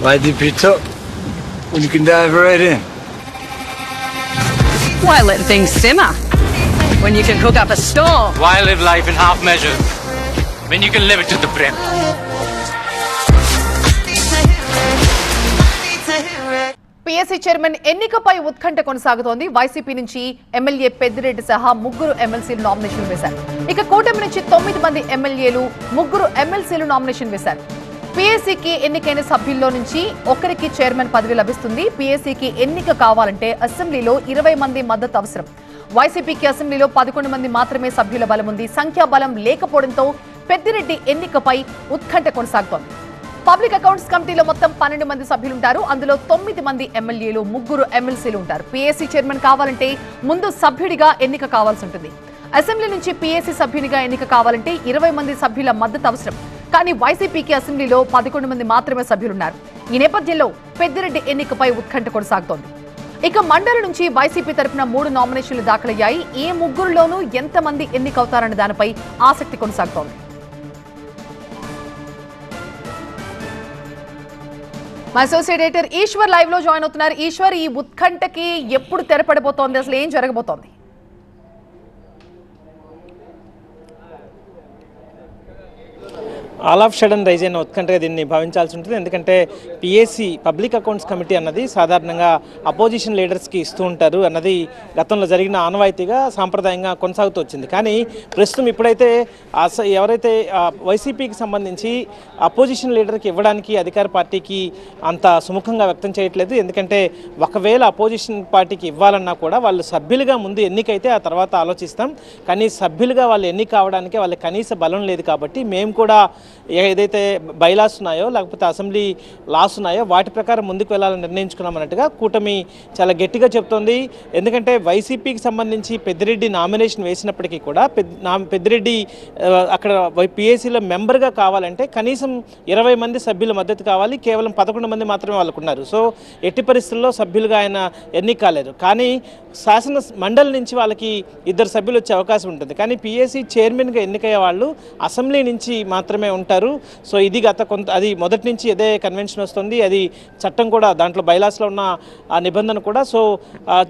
Why dip it up when you can dive right in? Why let things simmer when you can cook up a storm? Why live life in half measures when you can live it to the brim? PSC chairman ఎన్నికపై ఉత్కంఠ కొనసాగుతోంది. YCP నుంచి MLA Peddireddy సహా ముగ్గురు ఎమ్మెల్సీలు nomination వేశారు. ఇక కూటమి నుంచి 9 మంది ఎమ్మెల్యేలు, ముగ్గురు ఎమ్మెల్సీలు నామినేషన్ వేశారు. పీఎస్సీకి ఎన్నికైన సభ్యుల్లో నుంచి ఒకరికి చైర్మన్ పదవి లభిస్తుంది. పీఎస్సీకి ఎన్నిక కావాలంటే అసెంబ్లీలో 20 మంది మద్దతు అవసరం. వైసీపీకి అసెంబ్లీలో 11 మంది మాత్రమే సభ్యుల బలం ఉంది. సంఖ్యాబలం లేకపోవడంతో పెద్దిరెడ్డి ఎన్నికపై ఉత్కంఠ కొనసాగుతోంది. పబ్లిక్ అకౌంట్స్ కమిటీలో మొత్తం 12 మంది సభ్యులుంటారు. అందులో 9 మంది ఎమ్మెల్యేలు, ముగ్గురు ఎమ్మెల్సీలు ఉంటారు. పీఎస్సీ చైర్మన్ కావాలంటే ముందు సభ్యుడిగా ఎన్నిక కావాల్సి ఉంటుంది. అసెంబ్లీ నుంచి పీఎస్సీ సభ్యునిగా ఎన్నిక కావాలంటే 20 మంది సభ్యుల మద్దతు అవసరం. కానీ వైసీపీకి అసెంబ్లీలో 11 మంది మాత్రమే సభ్యులున్నారు. ఈ నేపథ్యంలో పెద్దిరెడ్డి ఎన్నికపై ఉత్కంఠ కొనసాగుతోంది. ఇక మండలి నుంచి వైసీపీ తరఫున 3 నామినేషన్లు దాఖలయ్యాయి. ఈ ముగ్గురులోనూ ఎంతమంది ఎన్నికవుతారన్న దానిపై ఆసక్తి కొనసాగుతోంది. మా అసోసియేట్ ఎడిటర్ ఈశ్వర్ లైవ్ లో జాయిన్ అవుతున్నారు. ఈశ్వర్, ఈ ఉత్కంఠకి ఎప్పుడు తెరపడిపోతోంది, అసలు ఏం జరగబోతోంది? ఆల్ ఆఫ్ సడన్ రైజ్ అయిన ఉత్కంఠగా దీన్ని భావించాల్సి ఉంటుంది. ఎందుకంటే పిఎస్సి పబ్లిక్ అకౌంట్స్ కమిటీ అన్నది సాధారణంగా అపోజిషన్ లీడర్స్కి ఇస్తూ ఉంటారు అన్నది గతంలో జరిగిన ఆనవాయితీగా సాంప్రదాయంగా కొనసాగుతూ వచ్చింది. కానీ ప్రస్తుతం ఇప్పుడైతే ఎవరైతే వైసీపీకి సంబంధించి అపోజిషన్ లీడర్కి ఇవ్వడానికి అధికార పార్టీకి అంత సుముఖంగా వ్యక్తం చేయట్లేదు. ఎందుకంటే ఒకవేళ అపోజిషన్ పార్టీకి ఇవ్వాలన్నా కూడా వాళ్ళు సభ్యులుగా ముందు ఎన్నికైతే ఆ తర్వాత ఆలోచిస్తాం. కానీ సభ్యులుగా వాళ్ళు ఎన్నిక కావడానికి వాళ్ళకి కనీస బలం లేదు. కాబట్టి మేము కూడా ఏదైతే బైలాస్ ఉన్నాయో లేకపోతే అసెంబ్లీ లాస్ ఉన్నాయో వాటి ప్రకారం ముందుకు వెళ్ళాలని నిర్ణయించుకున్నామన్నట్టుగా కూటమి చాలా గట్టిగా చెప్తోంది. ఎందుకంటే వైసీపీకి సంబంధించి పెద్దిరెడ్డి నామినేషన్ వేసినప్పటికీ కూడా పెద్దిరెడ్డి అక్కడ పిఎస్సీలో మెంబర్గా కావాలంటే కనీసం 20 మంది సభ్యుల మద్దతు కావాలి. కేవలం 11 మంది మాత్రమే వాళ్ళకు ఉన్నారు. సో ఎట్టి పరిస్థితుల్లో సభ్యులుగా ఆయన ఎన్నిక కాలేరు. కానీ శాసన మండలి నుంచి వాళ్ళకి 2 సభ్యులు వచ్చే అవకాశం ఉంటుంది. కానీ పిఎస్సీ చైర్మన్గా ఎన్నికయ్యే వాళ్ళు అసెంబ్లీ నుంచి మాత్రమే ఉంటారు. సో ఇది అది మొదటి నుంచి ఇదే కన్వెన్షన్ వస్తుంది. అది చట్టం కూడా దాంట్లో బైలాస్లో ఉన్న ఆ నిబంధన కూడా. సో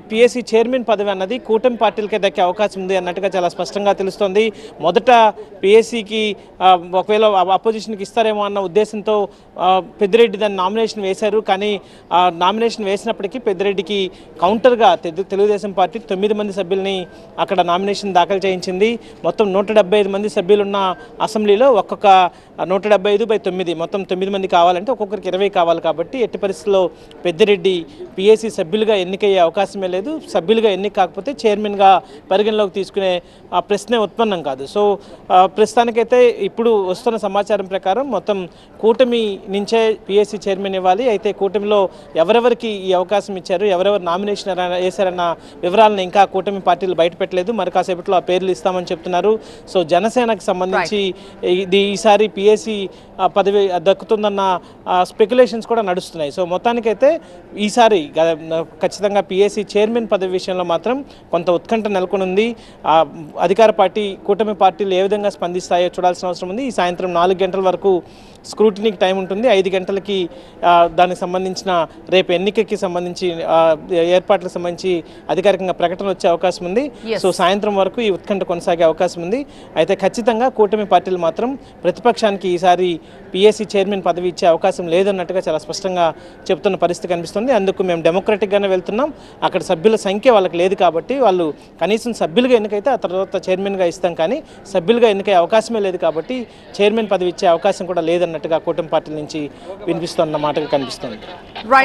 పిఎస్సీ చైర్మన్ పదవి అన్నది కూటమి పార్టీలకే దక్కే అవకాశం ఉంది అన్నట్టుగా చాలా స్పష్టంగా తెలుస్తోంది. మొదట పిఎస్సీకి ఒకవేళ అపోజిషన్కి ఇస్తారేమో అన్న ఉద్దేశంతో పెద్దిరెడ్డి దాన్ని నామినేషన్ వేశారు. కానీ నామినేషన్ వేసినప్పటికీ పెద్దిరెడ్డికి కౌంటర్గా తెలుగుదేశం పార్టీ 9 మంది సభ్యుల్ని అక్కడ నామినేషన్ దాఖలు చేయించింది. మొత్తం 175 మంది సభ్యులున్న అసెంబ్లీలో ఒక్కొక్క 175/9 మొత్తం 9 మంది కావాలంటే ఒక్కొక్కరికి 20 కావాలి. కాబట్టి ఎట్టి పరిస్థితుల్లో పెద్దిరెడ్డి పిఎస్సీ సభ్యులుగా ఎన్నికయ్యే అవకాశమే లేదు. సభ్యులుగా ఎన్నిక కాకపోతే చైర్మన్గా పరిగణలోకి తీసుకునే ప్రశ్నే ఉత్పన్నం కాదు. సో ప్రస్తుతానికైతే ఇప్పుడు వస్తున్న సమాచారం ప్రకారం మొత్తం కూటమి నుంచే పిఎస్సీ చైర్మన్ ఇవ్వాలి. అయితే కూటమిలో ఎవరెవరికి ఈ అవకాశం ఇచ్చారు, ఎవరెవరు నామినేషన్ వేశారన్న వివరాలను ఇంకా కూటమి పార్టీలు బయటపెట్టలేదు. మరి కాసేపట్లో ఆ పేర్లు ఇస్తామని చెప్తున్నారు. సో జనసేనకు సంబంధించి ఈసారి పిఎస్సీ పదవి దక్కుతుందన్న స్పెక్యులేషన్స్ కూడా నడుస్తున్నాయి. సో మొత్తానికైతే ఈసారి ఖచ్చితంగా పిఎస్సీ చైర్మన్ పదవి విషయంలో మాత్రం కొంత ఉత్కంఠ నెలకొనుంది. అధికార పార్టీ కూటమి పార్టీలు ఏ విధంగా స్పందిస్తాయో చూడాల్సిన అవసరం ఉంది. ఈ సాయంత్రం 4 గంటల వరకు స్క్రూటినీకి టైం ఉంటుంది. 5 గంటలకి దానికి సంబంధించిన రేపు ఎన్నికకి సంబంధించి ఏర్పాట్లకు సంబంధించి అధికారికంగా ప్రకటన వచ్చే అవకాశం ఉంది. సో సాయంత్రం వరకు ఈ ఉత్కంఠ కొనసాగే అవకాశం ఉంది. అయితే ఖచ్చితంగా కూటమి పార్టీలు మాత్రం ప్రతిపక్షానికి ఈసారి పిఎస్సీ చైర్మన్ పదవి ఇచ్చే అవకాశం లేదన్నట్టుగా చాలా స్పష్టంగా చెబుతున్న పరిస్థితి కనిపిస్తుంది. అందుకు మేము డెమోక్రటిక్గానే వెళ్తున్నాం. అక్కడ సభ్యుల సంఖ్య వాళ్ళకి లేదు కాబట్టి వాళ్ళు కనీసం సభ్యులుగా ఎన్నికైతే ఆ తర్వాత చైర్మన్గా ఇస్తాం. కానీ సభ్యులుగా ఎన్నికయ్యే అవకాశమే లేదు కాబట్టి చైర్మన్ పదవి ఇచ్చే అవకాశం కూడా లేదన్నట్టుగా కూటమి పార్టీల నుంచి వినిపిస్తున్న మాటగా కనిపిస్తుంది.